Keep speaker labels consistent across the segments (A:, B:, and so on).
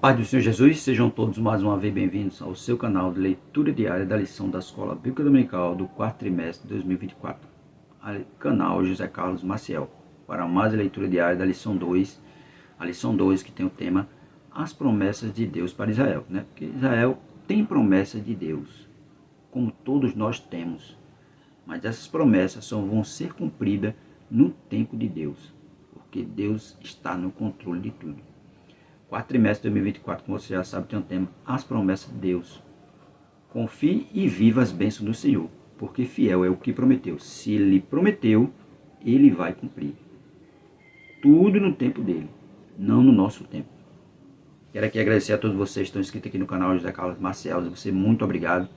A: Paz do Senhor Jesus, sejam todos mais uma vez bem-vindos ao seu canal de leitura diária da lição da Escola Bíblica Dominical do quarto trimestre de 2024. Canal José Carlos Maciel, para mais leitura diária da lição 2, a lição 2 que tem o tema As promessas de Deus para Israel, Porque Israel tem promessa de Deus, como todos nós temos, mas essas promessas só vão ser cumpridas no tempo de Deus, porque Deus está no controle de tudo. Quarto trimestre de 2024, como você já sabe, tem um tema, as promessas de Deus. Confie e viva as bênçãos do Senhor, porque fiel é o que prometeu. Se Ele prometeu, Ele vai cumprir. Tudo no tempo dele, não no nosso tempo. Quero aqui agradecer a todos vocês que estão inscritos aqui no canal José Carlos Maciel. Você, muito obrigado.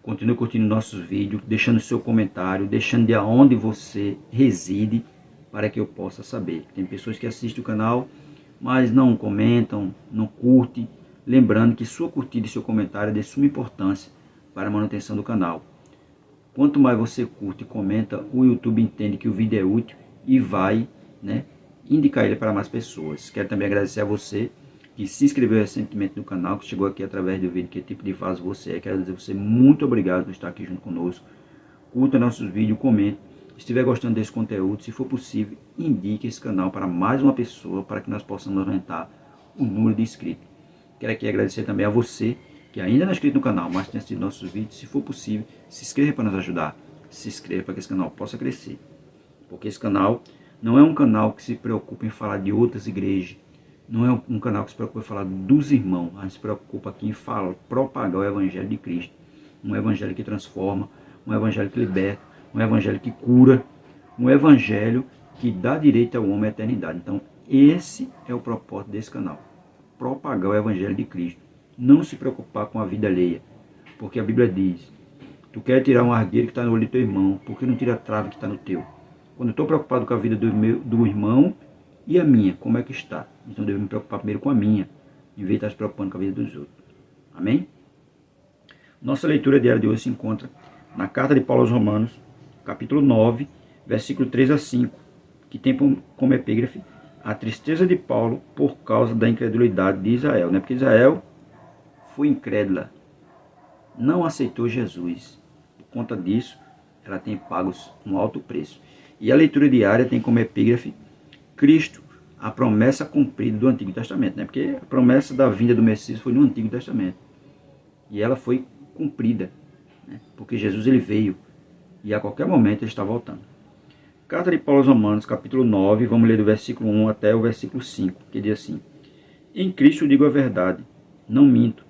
A: Continue curtindo nossos vídeos, deixando seu comentário, deixando de onde você reside, para que eu possa saber. Tem pessoas que assistem o canal, mas não comentam, não curtem. Lembrando que sua curtida e seu comentário é de suma importância para a manutenção do canal. Quanto mais você curte e comenta, o YouTube entende que o vídeo é útil e vai indicar ele para mais pessoas. Quero também agradecer a você que se inscreveu recentemente no canal, que chegou aqui através do vídeo, que tipo de vaso você é. Quero dizer a você muito obrigado por estar aqui junto conosco. Curta nossos vídeos, comente. Se estiver gostando desse conteúdo, se for possível, indique esse canal para mais uma pessoa, para que nós possamos aumentar o número de inscritos. Quero aqui agradecer também a você, que ainda não é inscrito no canal, mas tem assistido nossos vídeos. Se for possível, se inscreva para nos ajudar. Se inscreva para que esse canal possa crescer. Porque esse canal não é um canal que se preocupa em falar de outras igrejas. Não é um canal que se preocupa em falar dos irmãos. A gente se preocupa aqui em propagar o Evangelho de Cristo. Um Evangelho que transforma, um Evangelho que liberta, um Evangelho que cura, um Evangelho que dá direito ao homem à eternidade. Então, esse é o propósito desse canal. Propagar o Evangelho de Cristo. Não se preocupar com a vida alheia. Porque a Bíblia diz, tu quer tirar um argueiro que está no olho do teu irmão, por que não tira a trave que está no teu? Quando eu estou preocupado com a vida do irmão e a minha, como é que está? Então eu devo me preocupar primeiro com a minha, em vez de estar se preocupando com a vida dos outros. Amém? Nossa leitura diária de hoje se encontra na carta de Paulo aos Romanos, capítulo 9, versículo 3 a 5, que tem como epígrafe a tristeza de Paulo por causa da incredulidade de Israel. Porque Israel foi incrédula, não aceitou Jesus. Por conta disso, ela tem pago um alto preço. E a leitura diária tem como epígrafe Cristo, a promessa cumprida do Antigo Testamento. Porque a promessa da vinda do Messias foi no Antigo Testamento. E ela foi cumprida, porque Jesus ele veio. E a qualquer momento ele está voltando. Carta de Paulo aos Romanos, capítulo 9, vamos ler do versículo 1 até o versículo 5, que diz assim: Em Cristo digo a verdade, não minto,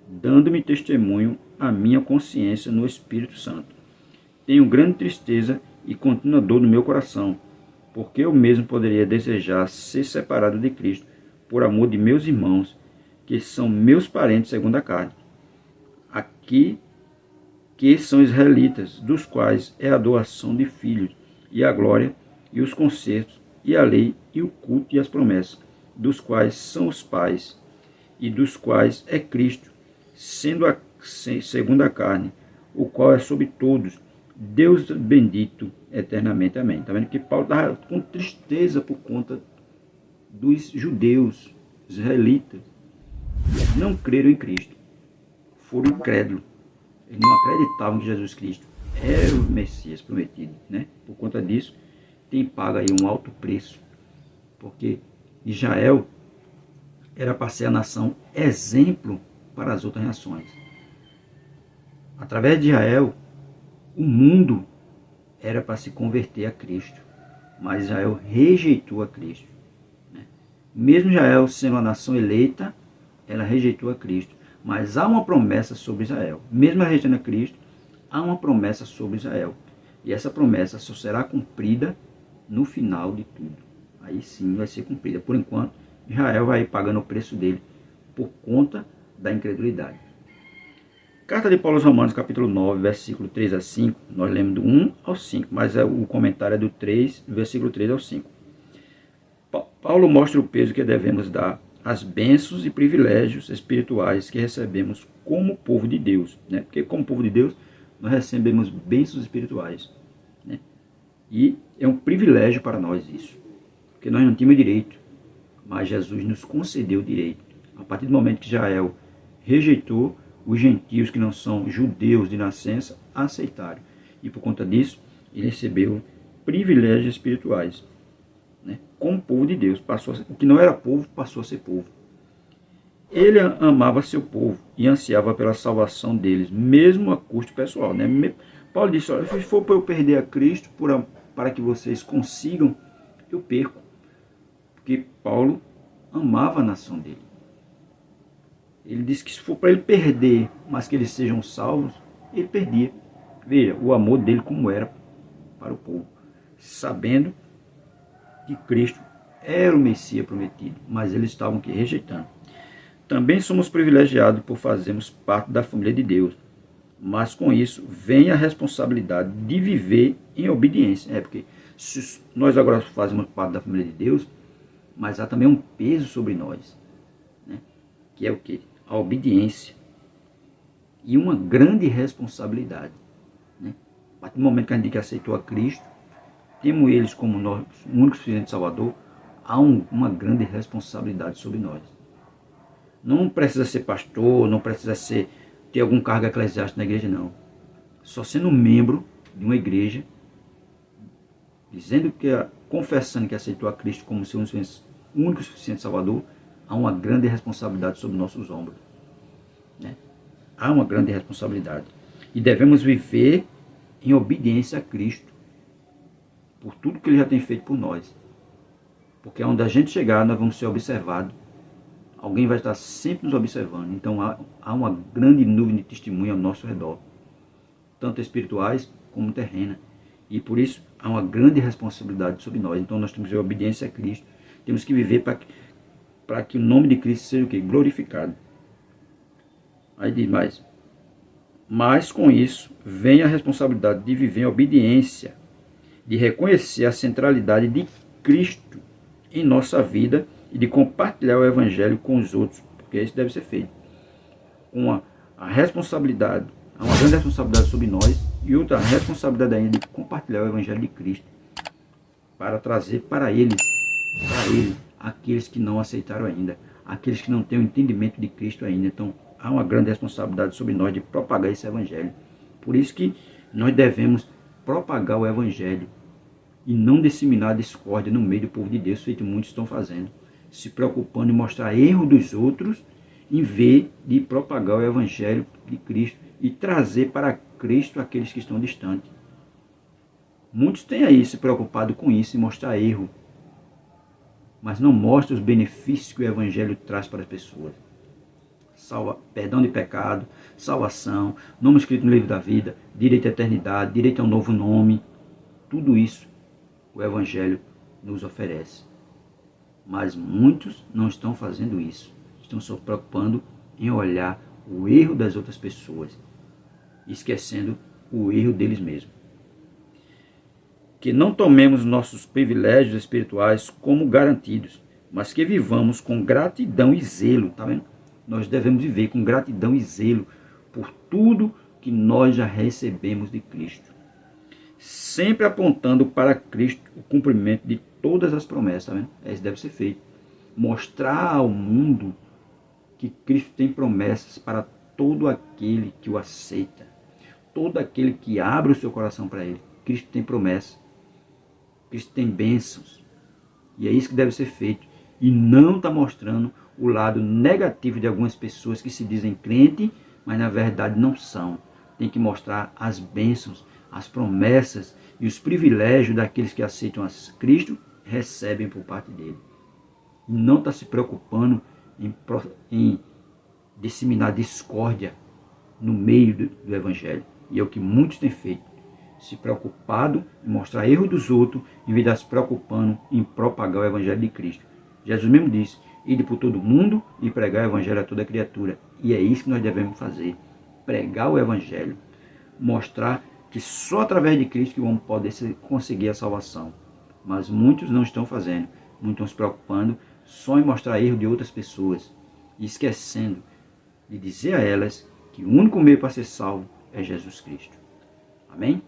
A: dando-me testemunho a minha consciência no Espírito Santo. Tenho grande tristeza e contínua dor no meu coração, porque eu mesmo poderia desejar ser separado de Cristo, por amor de meus irmãos, que são meus parentes segundo a carne. Aqui que são israelitas, dos quais é a doação de filhos, e a glória, e os concertos, e a lei, e o culto, e as promessas, dos quais são os pais, e dos quais é Cristo, sendo segundo a carne, o qual é sobre todos, Deus bendito eternamente. Amém. Está vendo que Paulo estava com tristeza por conta dos judeus, israelitas, não creram em Cristo, foram incrédulos. Eles não acreditavam que Jesus Cristo era o Messias prometido, Por conta disso, tem pago aí um alto preço. Porque Israel era para ser a nação exemplo para as outras nações. Através de Israel, o mundo era para se converter a Cristo. Mas Israel rejeitou a Cristo. Mesmo Israel sendo uma nação eleita, ela rejeitou a Cristo. Mas há uma promessa sobre Israel. Mesmo rejeitando a Cristo, há uma promessa sobre Israel. E essa promessa só será cumprida no final de tudo. Aí sim vai ser cumprida. Por enquanto, Israel vai pagando o preço dele por conta da incredulidade. Carta de Paulo aos Romanos, capítulo 9, versículo 3 a 5. Nós lemos do 1 ao 5, mas o comentário é do 3, do versículo 3 ao 5. Paulo mostra o peso que devemos dar as bênçãos e privilégios espirituais que recebemos como povo de Deus. Porque como povo de Deus, nós recebemos bênçãos espirituais. E é um privilégio para nós isso. Porque nós não tínhamos direito, mas Jesus nos concedeu o direito. A partir do momento que Israel rejeitou, os gentios que não são judeus de nascença aceitaram. E por conta disso, ele recebeu privilégios espirituais, né? Como povo de Deus. O que não era povo passou a ser povo. Ele amava seu povo e ansiava pela salvação deles, mesmo a custo pessoal, né? Paulo disse, olha, se for para eu perder a Cristo, para que vocês consigam, eu perco. Porque Paulo amava a nação dele. Ele disse que se for para ele perder, mas que eles sejam salvos, ele perdia. Veja, o amor dele como era para o povo. Sabendo que Cristo era o Messias prometido, mas eles estavam aqui rejeitando. Também somos privilegiados por fazermos parte da família de Deus. Mas com isso vem a responsabilidade de viver em obediência. Porque nós agora fazemos parte da família de Deus, mas há também um peso sobre nós, né? Que é o quê? A obediência. E uma grande responsabilidade, né? A partir do momento que a gente aceitou a Cristo, temos eles como nosso único suficiente Salvador, há uma grande responsabilidade sobre nós. Não precisa ser pastor, não precisa ter algum cargo eclesiástico na igreja, não. Só sendo membro de uma igreja, confessando que aceitou a Cristo como seu único e suficiente Salvador, há uma grande responsabilidade sobre nossos ombros, né? Há uma grande responsabilidade. E devemos viver em obediência a Cristo, por tudo que Ele já tem feito por nós. Porque onde a gente chegar, nós vamos ser observados. Alguém vai estar sempre nos observando. Então há uma grande nuvem de testemunha ao nosso redor, tanto espirituais como terrena. E por isso há uma grande responsabilidade sobre nós. Então nós temos que ter obediência a Cristo. Temos que viver para que o nome de Cristo seja o quê? Glorificado. Aí diz mais. Mas com isso vem a responsabilidade de viver em obediência, de reconhecer a centralidade de Cristo em nossa vida e de compartilhar o Evangelho com os outros, porque isso deve ser feito. A responsabilidade, há uma grande responsabilidade sobre nós e outra responsabilidade ainda de compartilhar o Evangelho de Cristo para trazer para ele, aqueles que não aceitaram ainda, aqueles que não têm o entendimento de Cristo ainda. Então há uma grande responsabilidade sobre nós de propagar esse Evangelho. Por isso que nós devemos propagar o Evangelho e não disseminar a discórdia no meio do povo de Deus, feito muitos estão fazendo, se preocupando em mostrar erro dos outros, em vez de propagar o Evangelho de Cristo e trazer para Cristo aqueles que estão distantes. Muitos têm aí se preocupado com isso e mostrar erro, mas não mostra os benefícios que o Evangelho traz para as pessoas. Perdão de pecado, salvação, nome escrito no livro da vida, direito à eternidade, direito a um novo nome, tudo isso o Evangelho nos oferece. Mas muitos não estão fazendo isso, estão se preocupando em olhar o erro das outras pessoas, esquecendo o erro deles mesmos. Que não tomemos nossos privilégios espirituais como garantidos, mas que vivamos com gratidão e zelo, tá vendo? Nós devemos viver com gratidão e zelo por tudo que nós já recebemos de Cristo. Sempre apontando para Cristo o cumprimento de todas as promessas, tá vendo? Isso deve ser feito. Mostrar ao mundo que Cristo tem promessas para todo aquele que o aceita. Todo aquele que abre o seu coração para Ele. Cristo tem promessas. Cristo tem bênçãos. E é isso que deve ser feito. E não está mostrando o lado negativo de algumas pessoas que se dizem crente, mas na verdade não são. Tem que mostrar as bênçãos, as promessas e os privilégios daqueles que aceitam a Cristo, recebem por parte dele. Não está se preocupando em disseminar discórdia no meio do Evangelho. E é o que muitos têm feito. Se preocupado em mostrar erro dos outros, em vez de se preocupando em propagar o Evangelho de Cristo. Jesus mesmo disse: ide por todo mundo e pregar o Evangelho a toda criatura. E é isso que nós devemos fazer. Pregar o Evangelho. Mostrar que só através de Cristo que vamos poder conseguir a salvação. Mas muitos não estão fazendo. Muitos estão se preocupando só em mostrar erro de outras pessoas. E esquecendo de dizer a elas que o único meio para ser salvo é Jesus Cristo. Amém?